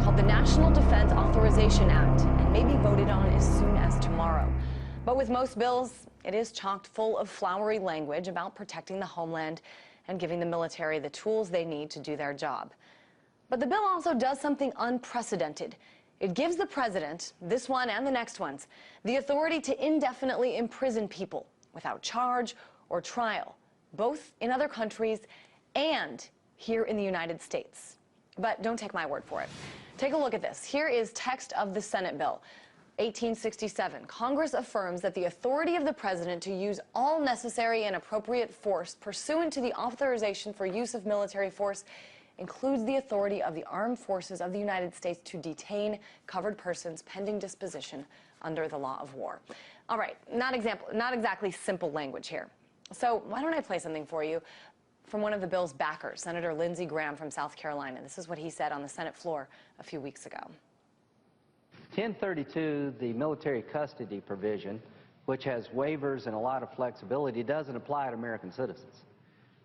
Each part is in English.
called the National Defense Authorization Act and may be voted on as soon as tomorrow. But with most bills, it is chocked full of flowery language about protecting the homeland and giving the military the tools they need to do their job. But the bill also does something unprecedented. It gives the president, this one and the next ones, the authority to indefinitely imprison people without charge or trial, both in other countries and here in the United States. But don't take my word for it. Take a look at this. Here is text of the Senate bill. 1867, Congress affirms that the authority of the president to use all necessary and appropriate force pursuant to the authorization for use of military force includes the authority of the armed forces of the United States to detain covered persons pending disposition under the law of war. All right, not exactly simple language here. So why don't I play something for you from one of the bill's backers, Senator Lindsey Graham from South Carolina. This is what he said on the Senate floor a few weeks ago. 1032, the military custody provision, which has waivers and a lot of flexibility, doesn't apply to American citizens.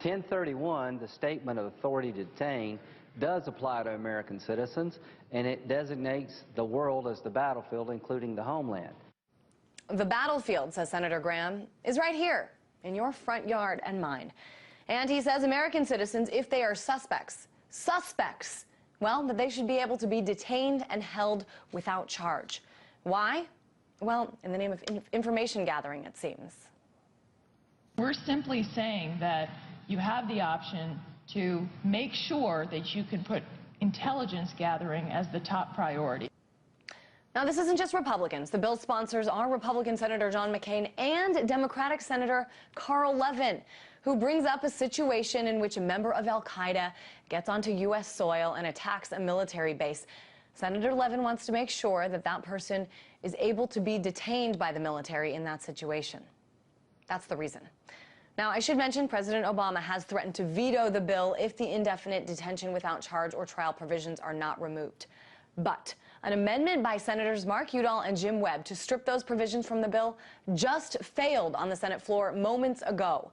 1031, the statement of authority to detain, does apply to American citizens, and it designates the world as the battlefield, including the homeland. The battlefield, says Senator Graham, is right here in your front yard and mine. And he says American citizens, if they are suspects, well, that they should be able to be detained and held without charge. Why? Well, in the name of information gathering, it seems. We're simply saying that you have the option to make sure that you can put intelligence gathering as the top priority. Now, this isn't just Republicans. The bill's sponsors are Republican Senator John McCain and Democratic Senator Carl Levin, who brings up a situation in which a member of al-Qaeda gets onto U.S. soil and attacks a military base. Senator Levin wants to make sure that that person is able to be detained by the military in that situation. That's the reason. Now, I should mention President Obama has threatened to veto the bill if the indefinite detention without charge or trial provisions are not removed. But an amendment by Senators Mark Udall and Jim Webb to strip those provisions from the bill just failed on the Senate floor moments ago.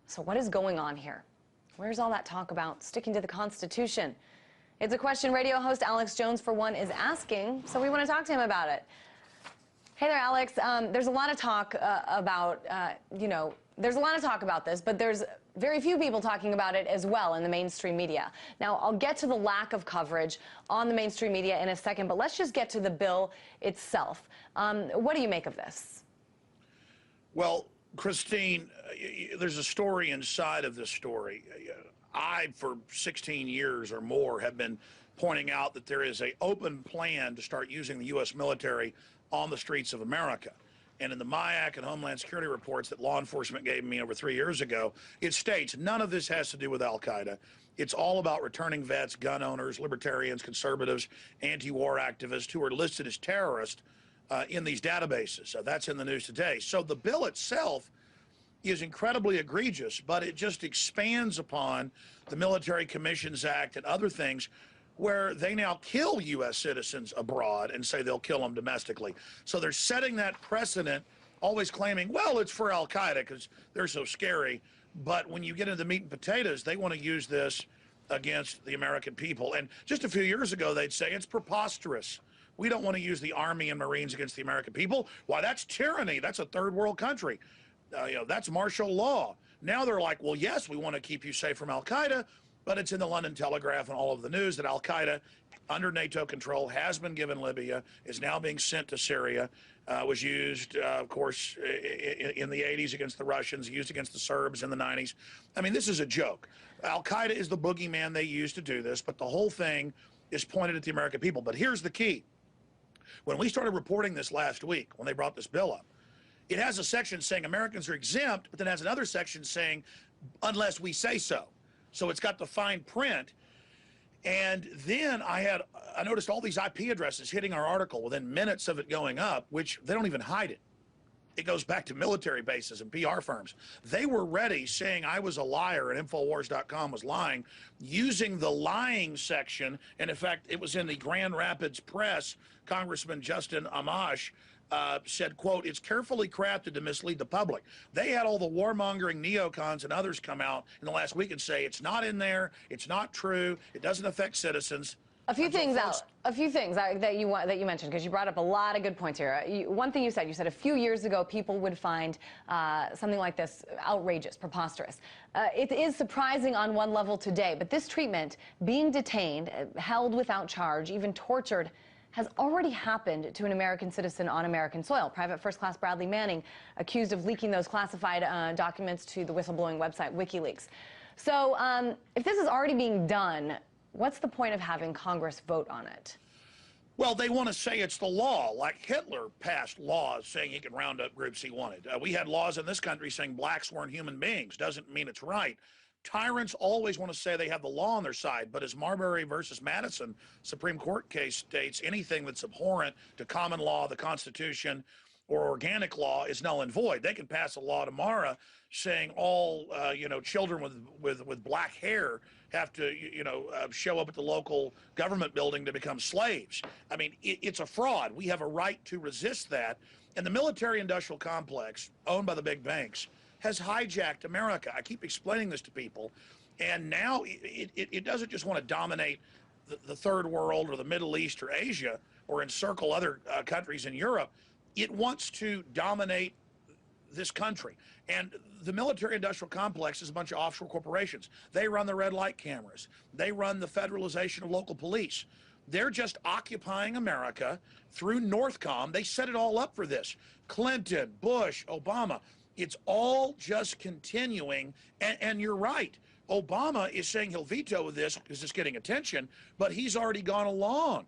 So what is going on here? Where's all that talk about sticking to the Constitution? It's a question radio host Alex Jones, for one, is asking, so we want to talk to him about it. Hey there, Alex. There's a lot of talk about, there's a lot of talk about this, but there's very few people talking about it as well in the mainstream media. Now, I'll get to the lack of coverage on the mainstream media in a second, but let's just get to the bill itself. What do you make of this? Well, Christine, there's a story inside of this story. I, for 16 years or more, have been pointing out that there is an open plan to start using the U.S. military on the streets of America. And in the MIAC and Homeland Security reports that law enforcement gave me over 3 years ago, it states none of this has to do with al-Qaeda. It's all about returning vets, gun owners, libertarians, conservatives, anti-war activists who are listed as terrorists in these databases. That's in the news today. So the bill itself is incredibly egregious, but it just expands upon the Military Commissions Act and other things where they now kill U.S. citizens abroad and say they'll kill them domestically. So they're setting that precedent, always claiming, well, it's for al-Qaeda because they're so scary. But when you get into the meat and potatoes, they want to use this against the American people. And just a few years ago, they'd say it's preposterous. We don't want to use the Army and Marines against the American people. Why, that's tyranny. That's a third world country. That's martial law. Now they're like, well, yes, we want to keep you safe from al-Qaeda, but it's in the London Telegraph and all of the news that al-Qaeda, under NATO control, has been given Libya, is now being sent to Syria, was used, of course, in the 80s against the Russians, used against the Serbs in the 90s. I mean, this is a joke. Al-Qaeda is the boogeyman they use to do this, but the whole thing is pointed at the American people. But here's the key. When we started reporting this last week, when they brought this bill up, it has a section saying Americans are exempt, but then has another section saying, unless we say so. So it's got the fine print. And then I noticed all these IP addresses hitting our article within minutes of it going up, which they don't even hide it. It goes back to military bases and PR firms. They were ready, saying I was a liar and Infowars.com was lying, using the lying section. And in fact, it was in the Grand Rapids Press. Congressman Justin Amash said, quote, it's carefully crafted to mislead the public. They had all the warmongering neocons and others come out in the last week and say it's not in there, it's not true, it doesn't affect citizens. A few things that you mentioned, because you brought up a lot of good points here. One thing you said a few years ago people would find something like this outrageous, preposterous. It is surprising on one level today, but this treatment, being detained, held without charge, even tortured, has already happened to an American citizen on American soil. Private First Class Bradley Manning, accused of leaking those classified documents to the whistleblowing website WikiLeaks. So if this is already being done, what's the point of having Congress vote on it? Well, they want to say it's the law, like Hitler passed laws saying he could round up groups he wanted. We had laws in this country saying blacks weren't human beings. Doesn't mean it's right. Tyrants always want to say they have the law on their side, but as Marbury versus Madison Supreme Court case states, anything that's abhorrent to common law, the Constitution, or organic law is null and void. They can pass a law tomorrow saying all children with black hair have to show up at the local government building to become slaves. I mean, it's a fraud. We have a right to resist that. And the military-industrial complex, owned by the big banks, has hijacked America. I keep explaining this to people, and now it doesn't just want to dominate the third world or the Middle East or Asia or encircle other countries in Europe. It wants to dominate this country. And the military-industrial complex is a bunch of offshore corporations. They run the red light cameras. They run the federalization of local police. They're just occupying America through Northcom. They set it all up for this. Clinton, Bush, Obama. It's all just continuing. And you're right. Obama is saying he'll veto this because it's getting attention, but he's already gone along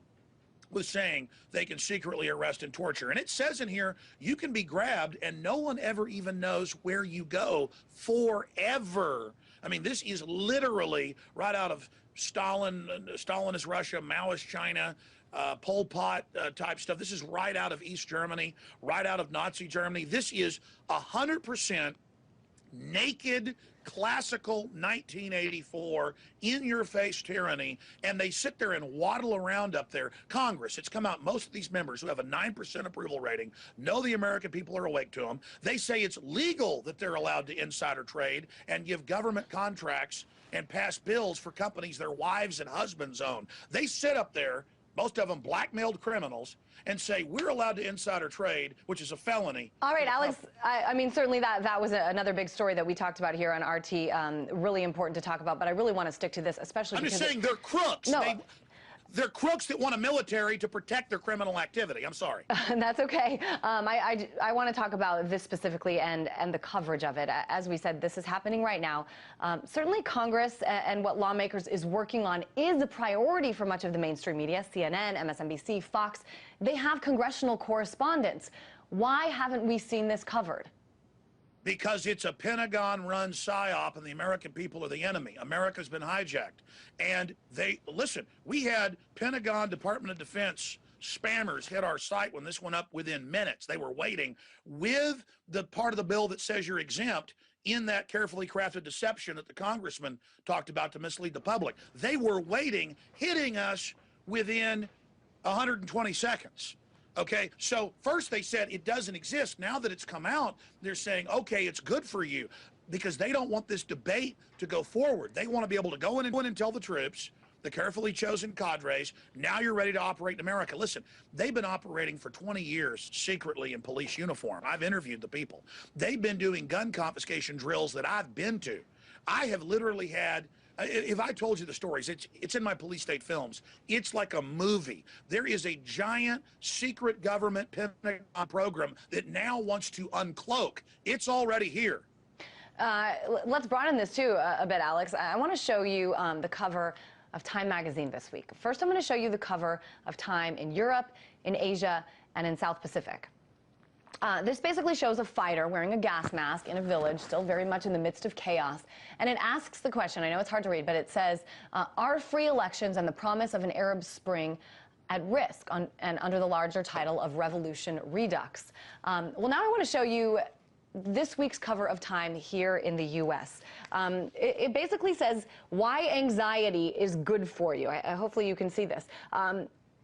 with saying they can secretly arrest and torture. And it says in here, you can be grabbed and no one ever even knows where you go forever. I mean, this is literally right out of Stalinist Russia, Maoist China, Pol Pot type stuff. This is right out of East Germany, right out of Nazi Germany. This is 100% naked, classical 1984 in-your-face tyranny, and they sit there and waddle around up there. Congress, it's come out, most of these members who have a 9% approval rating know the American people are awake to them. They say it's legal that they're allowed to insider trade and give government contracts and pass bills for companies their wives and husbands own. They sit up there, most of them blackmailed criminals, and say we're allowed to insider trade, which is a felony. All right, Alex, I mean, certainly that was another big story that we talked about here on RT, really important to talk about, but I really want to stick to this, especially I'm because just saying they're crooks. No. They're crooks that want a military to protect their criminal activity. I'm sorry. That's okay. I want to talk about this specifically and the coverage of it. As we said, this is happening right now. Certainly Congress and what lawmakers is working on is a priority for much of the mainstream media. CNN, MSNBC, Fox, they have congressional correspondents. Why haven't we seen this covered? Because it's a Pentagon-run psyop and the American people are the enemy. America's been hijacked. And listen, we had Pentagon, Department of Defense spammers hit our site when this went up within minutes. They were waiting with the part of the bill that says you're exempt in that carefully crafted deception that the congressman talked about to mislead the public. They were waiting, hitting us within 120 seconds. Okay, so first they said it doesn't exist. Now that it's come out, they're saying, okay, it's good for you, because they don't want this debate to go forward. They want to be able to go in and tell the troops, the carefully chosen cadres, now you're ready to operate in America. Listen, they've been operating for 20 years secretly in police uniform. I've interviewed the people. They've been doing gun confiscation drills that I've been to. I have literally had, if I told you the stories, it's in my police state films. It's like a movie. There is a giant secret government Pentagon program that now wants to uncloak. It's already here. Let's broaden this too a bit, Alex. I want to show you the cover of Time magazine this week. First, I'm going to show you the cover of Time in Europe, in Asia, and in South Pacific. This basically shows a fighter wearing a gas mask in a village, still very much in the midst of chaos. And it asks the question, I know it's hard to read, but it says, are free elections and the promise of an Arab Spring at risk, and under the larger title of Revolution Redux? Well, now I want to show you this week's cover of Time here in the U.S. It basically says why anxiety is good for you. Hopefully you can see this.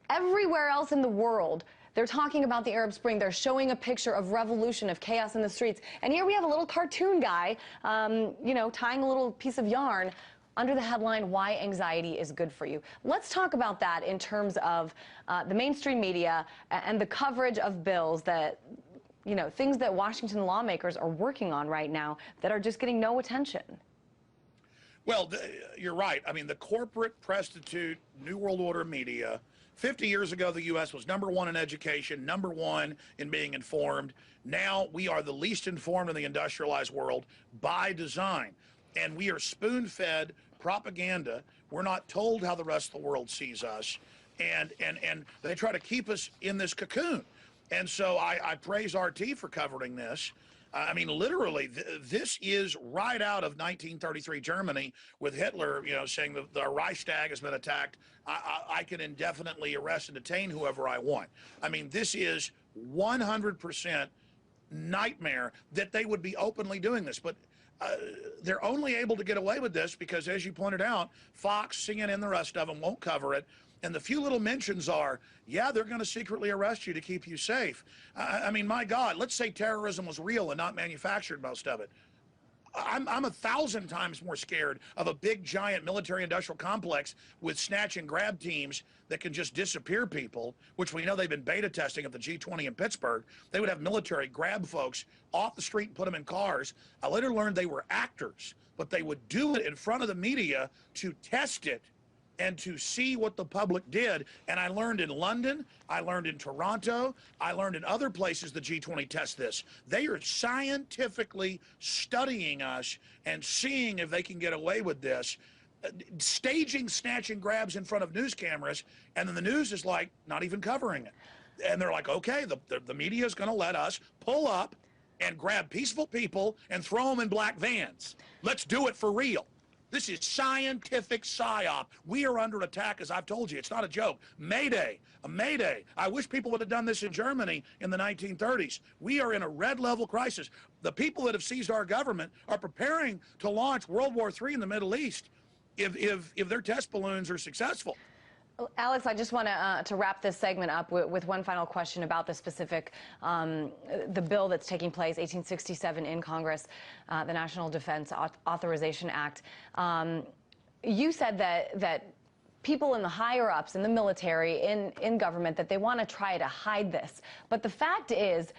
Everywhere else in the world, they're talking about the Arab Spring. They're showing a picture of revolution, of chaos in the streets. And here we have a little cartoon guy, you know, tying a little piece of yarn. under the headline, Why Anxiety is Good for You. Let's talk about that in terms of the mainstream media and the coverage of bills that, you know, things that Washington lawmakers are working on right now that are just getting no attention. Well, you're right. I mean, the corporate, prostitute, New World Order media, 50 years ago, the U.S. was #1 in education, #1 in being informed. Now we are the least informed in the industrialized world by design. And we are spoon-fed propaganda. We're not told how the rest of the world sees us. And they try to keep us in this cocoon. And so I praise RT for covering this. I mean, literally, this is right out of 1933 Germany with Hitler, you know, saying the Reichstag has been attacked. I can indefinitely arrest and detain whoever I want. I mean, this is 100% nightmare that they would be openly doing this. But they're only able to get away with this because, as you pointed out, Fox, CNN, the rest of them won't cover it. And the few little mentions are, yeah, they're going to secretly arrest you to keep you safe. I mean, my God, let's say terrorism was real and not manufactured, most of it. I'm 1,000 times more scared of a big, giant military-industrial complex with snatch and grab teams that can just disappear people, which we know they've been beta testing at the G20 in Pittsburgh. They would have military grab folks off the street and put them in cars. I later learned they were actors, but they would do it in front of the media to test it and to see what the public did. And I learned in London, I learned in Toronto, I learned in other places the G20 tests this. They are scientifically studying us and seeing if they can get away with this, staging snatch and grabs in front of news cameras, and then the news is like not even covering it. And they're like, okay, the media is going to let us pull up and grab peaceful people and throw them in black vans. Let's do it for real. This is scientific psyop. We are under attack, as I've told you. It's not a joke. Mayday, a mayday. I wish people would have done this in Germany in the 1930s. We are in a red level crisis. The people that have seized our government are preparing to launch World War III in the Middle East if their test balloons are successful. Alex, I just want to wrap this segment up with one final question about the specific, the bill that's taking place, 1867 in Congress, the National Defense Authorization Act. You said that people in the higher-ups in the military, in government, that they want to try to hide this. But the fact is,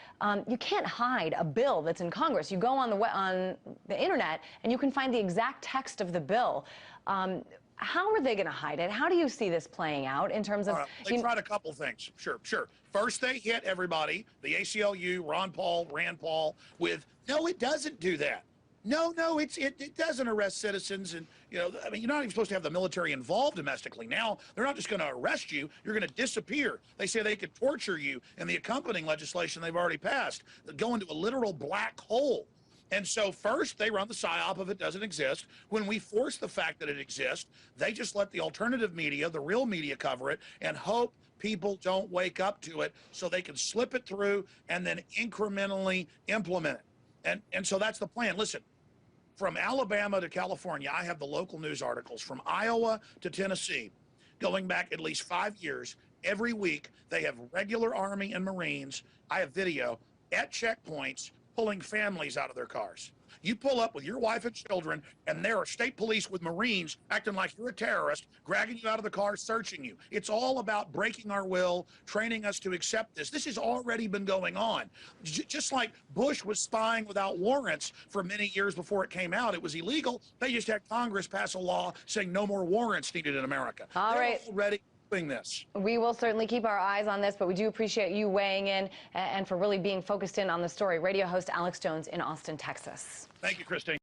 you can't hide a bill that's in Congress. You go on the internet, and you can find the exact text of the bill. How are they going to hide it? How do you see this playing out in terms of... They tried a couple things. Sure. First, they hit everybody, the ACLU, Ron Paul, Rand Paul, with, no, it doesn't do that. No, it doesn't arrest citizens. And, you know, I mean, you're not even supposed to have the military involved domestically. Now, they're not just going to arrest you. You're going to disappear. They say they could torture you in the accompanying legislation they've already passed, go into a literal black hole. And so first, they run the psyop of it doesn't exist. When we force the fact that it exists, they just let the alternative media, the real media, cover it and hope people don't wake up to it so they can slip it through and then incrementally implement it. And so that's the plan. Listen, from Alabama to California, I have the local news articles. From Iowa to Tennessee, going back at least 5 years, every week they have regular Army and Marines, I have video, at checkpoints, pulling families out of their cars. You pull up with your wife and children, and there are state police with Marines acting like you're a terrorist, dragging you out of the car, searching you. It's all about breaking our will, training us to accept this. This has already been going on. Just like Bush was spying without warrants for many years before it came out. It was illegal. They just had Congress pass a law saying no more warrants needed in America. All right. They're already doing this. We will certainly keep our eyes on this, but we do appreciate you weighing in and for really being focused in on the story. Radio host Alex Jones in Austin, Texas. Thank you, Christine.